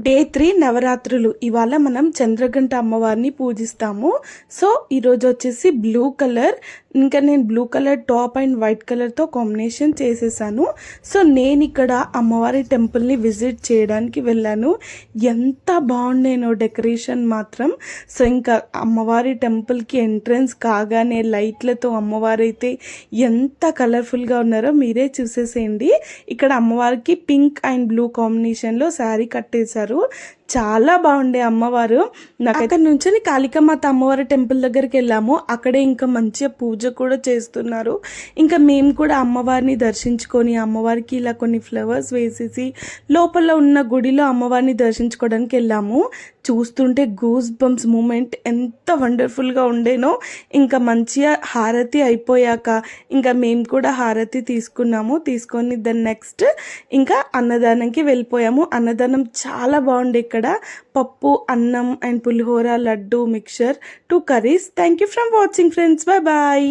Day 3 నవరాత్రులు. ఇవాళ మనం చంద్రఘంట అమ్మవారిని పూజిస్తాము. సో, ఈరోజు వచ్చేసి బ్లూ కలర్, ఇంకా నేను blue colour top and white కలర్తో కాంబినేషన్ చేసేసాను. సో, నేను ఇక్కడ అమ్మవారి టెంపుల్ని విజిట్ చేయడానికి వెళ్ళాను. ఎంత బాగుండేనో డెకరేషన్ మాత్రం. సో, ఇంకా అమ్మవారి టెంపుల్కి ఎంట్రన్స్ కాగానే లైట్లతో అమ్మవారైతే ఎంత కలర్ఫుల్గా ఉన్నారో మీరే చూసేసేయండి. ఇక్కడ అమ్మవారికి పింక్ అండ్ బ్లూ కాంబినేషన్లో శారీ కట్టేశారు. చాలా బాగుండే అమ్మవారు. నాకు అక్కడ నుంచి కాళికామాత అమ్మవారి టెంపుల్ దగ్గరికి వెళ్ళాము. అక్కడే ఇంకా మంచిగా పూజ కూడా చేస్తున్నారు. ఇంకా మేము కూడా అమ్మవారిని దర్శించుకొని అమ్మవారికి ఇలా కొన్ని ఫ్లవర్స్ వేసేసి లోపల ఉన్న గుడిలో అమ్మవారిని దర్శించుకోవడానికి వెళ్ళాము. చూస్తుంటే గూస్ బంప్స్ మూమెంట్ ఎంత వండర్ఫుల్గా ఉండేనో. ఇంకా మంచిగా హారతి అయిపోయాక ఇంకా మేము కూడా హారతి తీసుకొని దాని నెక్స్ట్ ఇంకా అన్నదానంకి వెళ్ళిపోయాము. అన్నదానం చాలా బాగుండే. ఇక్కడ పప్పు, అన్నం అండ్ పులిహోర, laddu, mixture, 2 curries. Thank you from watching friends. Bye bye.